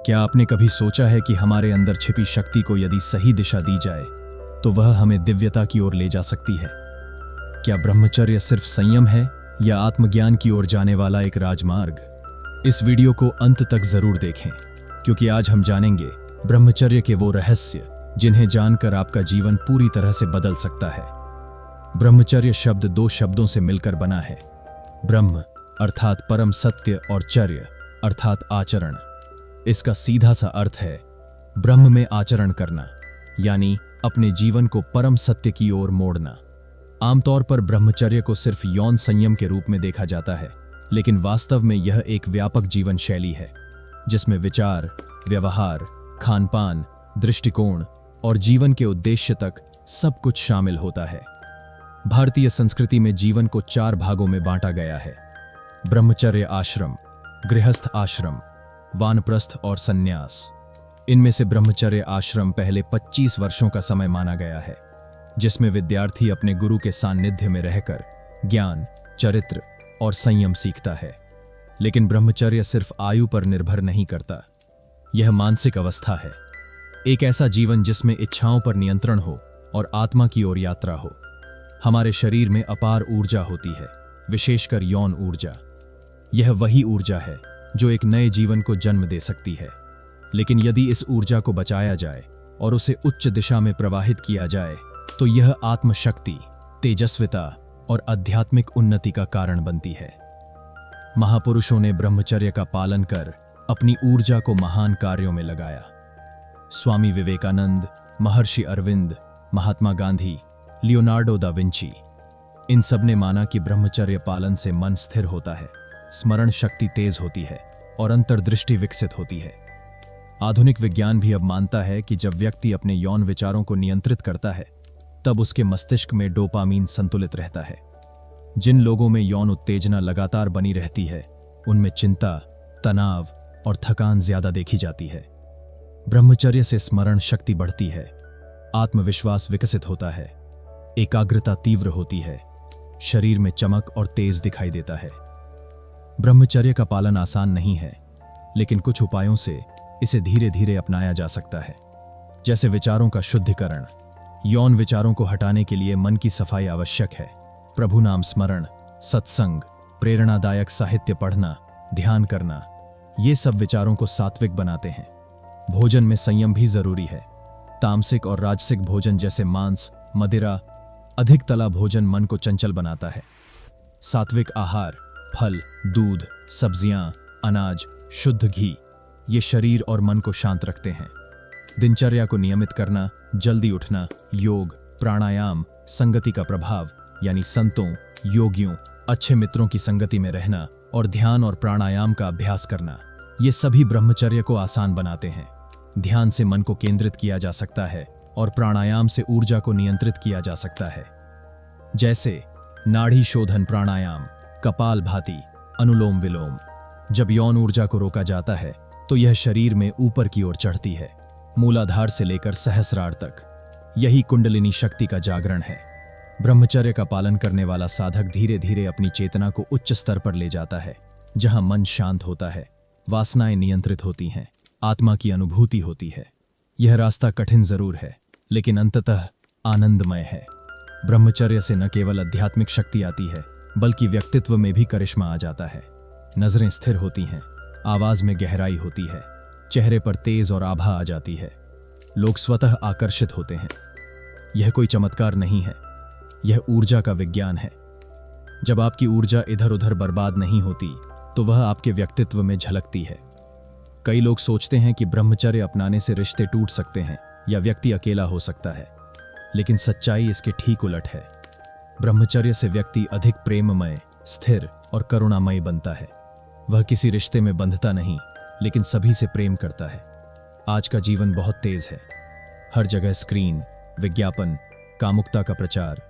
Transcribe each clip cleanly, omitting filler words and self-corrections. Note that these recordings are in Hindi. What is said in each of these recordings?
क्या आपने कभी सोचा है कि हमारे अंदर छिपी शक्ति को यदि सही दिशा दी जाए तो वह हमें दिव्यता की ओर ले जा सकती है? क्या ब्रह्मचर्य सिर्फ संयम है या आत्मज्ञान की ओर जाने वाला एक राजमार्ग? इस वीडियो को अंत तक जरूर देखें, क्योंकि आज हम जानेंगे ब्रह्मचर्य के वो रहस्य जिन्हें जानकर आपका जीवन पूरी तरह से बदल सकता है। ब्रह्मचर्य शब्द दो शब्दों से मिलकर बना है। ब्रह्म अर्थात परम सत्य और चर्य अर्थात आचरण। इसका सीधा सा अर्थ है ब्रह्म में आचरण करना, यानी अपने जीवन को परम सत्य की ओर मोड़ना। आमतौर पर ब्रह्मचर्य को सिर्फ यौन संयम के रूप में देखा जाता है, लेकिन वास्तव में यह एक व्यापक जीवन शैली है जिसमें विचार, व्यवहार, खानपान, दृष्टिकोण और जीवन के उद्देश्य तक सब कुछ शामिल होता है। भारतीय संस्कृति में जीवन को 4 भागों में बांटा गया है: ब्रह्मचर्य आश्रम, गृहस्थ आश्रम, वानप्रस्थ और सन्यास। इनमें से ब्रह्मचर्य आश्रम पहले 25 वर्षों का समय माना गया है, जिसमें विद्यार्थी अपने गुरु के सान्निध्य में रहकर ज्ञान, चरित्र और संयम सीखता है। लेकिन ब्रह्मचर्य सिर्फ आयु पर निर्भर नहीं करता, यह मानसिक अवस्था है। एक ऐसा जीवन जिसमें इच्छाओं पर नियंत्रण हो और आत्मा की ओर यात्रा हो। हमारे शरीर में अपार ऊर्जा होती है, विशेषकर यौन ऊर्जा। यह वही ऊर्जा है जो एक नए जीवन को जन्म दे सकती है। लेकिन यदि इस ऊर्जा को बचाया जाए और उसे उच्च दिशा में प्रवाहित किया जाए तो यह आत्मशक्ति, तेजस्विता और आध्यात्मिक उन्नति का कारण बनती है। महापुरुषों ने ब्रह्मचर्य का पालन कर अपनी ऊर्जा को महान कार्यों में लगाया। स्वामी विवेकानंद, महर्षि Arvind, Mahatma Gandhi, Leonardo da Vinci, इन सब ने माना कि ब्रह्मचर्य पालन से मन स्थिर होता है, स्मरण शक्ति तेज होती है और अंतर्दृष्टि विकसित होती है। आधुनिक विज्ञान भी अब मानता है कि जब व्यक्ति अपने यौन विचारों को नियंत्रित करता है तब उसके मस्तिष्क में डोपामीन संतुलित रहता है। जिन लोगों में यौन उत्तेजना लगातार बनी रहती है उनमें चिंता, तनाव और थकान ज्यादा देखी जाती है। ब्रह्मचर्य से स्मरण शक्ति बढ़ती है, आत्मविश्वास विकसित होता है, एकाग्रता तीव्र होती है, शरीर में चमक और तेज दिखाई देता है। ब्रह्मचर्य का पालन आसान नहीं है, लेकिन कुछ उपायों से इसे धीरे धीरे अपनाया जा सकता है। जैसे विचारों का शुद्धिकरण। यौन विचारों को हटाने के लिए मन की सफाई आवश्यक है। प्रभु नाम स्मरण, सत्संग, प्रेरणादायक साहित्य पढ़ना, ध्यान करना, ये सब विचारों को सात्विक बनाते हैं। भोजन में संयम भी जरूरी है। तामसिक और राजसिक भोजन जैसे मांस, मदिरा, अधिक तला भोजन मन को चंचल बनाता है। सात्विक आहार, फल, दूध, सब्जियां, अनाज, शुद्ध घी, ये शरीर और मन को शांत रखते हैं। दिनचर्या को नियमित करना, जल्दी उठना, योग, प्राणायाम, संगति का प्रभाव यानी संतों, योगियों, अच्छे मित्रों की संगति में रहना और ध्यान और प्राणायाम का अभ्यास करना, ये सभी ब्रह्मचर्य को आसान बनाते हैं। ध्यान से मन को केंद्रित किया जा सकता है और प्राणायाम से ऊर्जा को नियंत्रित किया जा सकता है। जैसे नाड़ी शोधन प्राणायाम, कपालभाति, अनुलोम विलोम। जब यौन ऊर्जा को रोका जाता है तो यह शरीर में ऊपर की ओर चढ़ती है, मूलाधार से लेकर सहस्रार तक। यही कुंडलिनी शक्ति का जागरण है। ब्रह्मचर्य का पालन करने वाला साधक धीरे धीरे अपनी चेतना को उच्च स्तर पर ले जाता है, जहां मन शांत होता है, वासनाएं नियंत्रित होती हैं, आत्मा की अनुभूति होती है। यह रास्ता कठिन जरूर है, लेकिन अंततः आनंदमय है। ब्रह्मचर्य से न केवल आध्यात्मिक शक्ति आती है, बल्कि व्यक्तित्व में भी करिश्मा आ जाता है। नजरें स्थिर होती हैं, आवाज में गहराई होती है, चेहरे पर तेज और आभा आ जाती है, लोग स्वतः आकर्षित होते हैं। यह कोई चमत्कार नहीं है, यह ऊर्जा का विज्ञान है। जब आपकी ऊर्जा इधर उधर बर्बाद नहीं होती तो वह आपके व्यक्तित्व में झलकती है। कई लोग सोचते हैं कि ब्रह्मचर्य अपनाने से रिश्ते टूट सकते हैं या व्यक्ति अकेला हो सकता है, लेकिन सच्चाई इसके ठीक उलट है। ब्रह्मचर्य से व्यक्ति अधिक प्रेममय, स्थिर और करुणामय बनता है। वह किसी रिश्ते में बंधता नहीं, लेकिन सभी से प्रेम करता है। आज का जीवन बहुत तेज है। हर जगह स्क्रीन, विज्ञापन, कामुकता का प्रचार,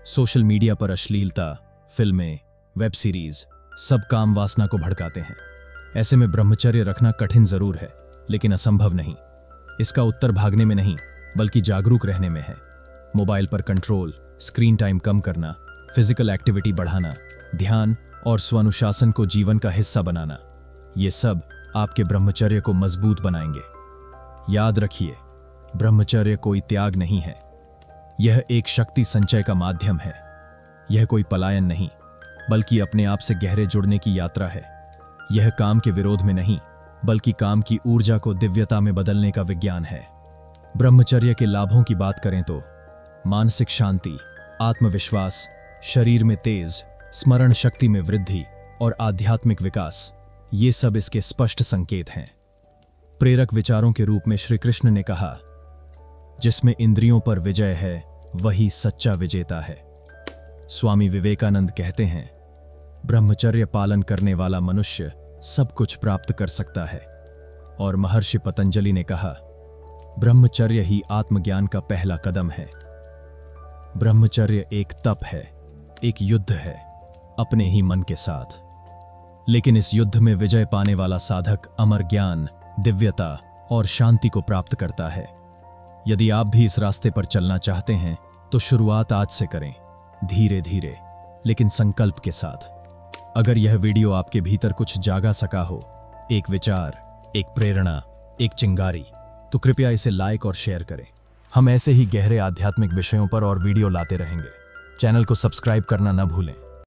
सोशल मीडिया पर अश्लीलता, फिल्में, वेब सीरीज, सब काम वासना को भड़काते हैं। ऐसे में ब्रह्मचर्य रखना कठिन जरूर है, लेकिन असंभव नहीं। इसका उत्तर भागने में नहीं, बल्कि जागरूक रहने में है। मोबाइल पर कंट्रोल, स्क्रीन टाइम कम करना, फिजिकल एक्टिविटी बढ़ाना, ध्यान और स्वानुशासन को जीवन का हिस्सा बनाना, ये सब आपके ब्रह्मचर्य को मजबूत बनाएंगे। याद रखिए, ब्रह्मचर्य कोई त्याग नहीं है, यह एक शक्ति संचय का माध्यम है। यह कोई पलायन नहीं, बल्कि अपने आप से गहरे जुड़ने की यात्रा है। यह काम के विरोध में नहीं, बल्कि काम की ऊर्जा को दिव्यता में बदलने का विज्ञान है। ब्रह्मचर्य के लाभों की बात करें तो मानसिक शांति, आत्मविश्वास, शरीर में तेज, स्मरण शक्ति में वृद्धि और आध्यात्मिक विकास, ये सब इसके स्पष्ट संकेत हैं। प्रेरक विचारों के रूप में श्री कृष्ण ने कहा, जिसमें इंद्रियों पर विजय है वही सच्चा विजेता है। स्वामी विवेकानंद कहते हैं, ब्रह्मचर्य पालन करने वाला मनुष्य सब कुछ प्राप्त कर सकता है। और महर्षि पतंजलि ने कहा, ब्रह्मचर्य ही आत्मज्ञान का पहला कदम है। ब्रह्मचर्य एक तप है, एक युद्ध है अपने ही मन के साथ। लेकिन इस युद्ध में विजय पाने वाला साधक अमर ज्ञान, दिव्यता और शांति को प्राप्त करता है। यदि आप भी इस रास्ते पर चलना चाहते हैं तो शुरुआत आज से करें, धीरे धीरे लेकिन संकल्प के साथ। अगर यह वीडियो आपके भीतर कुछ जागा सका हो, एक विचार, एक प्रेरणा, एक चिंगारी, तो कृपया इसे लाइक और शेयर करें। हम ऐसे ही गहरे आध्यात्मिक विषयों पर और वीडियो लाते रहेंगे। चैनल को सब्सक्राइब करना न भूलें।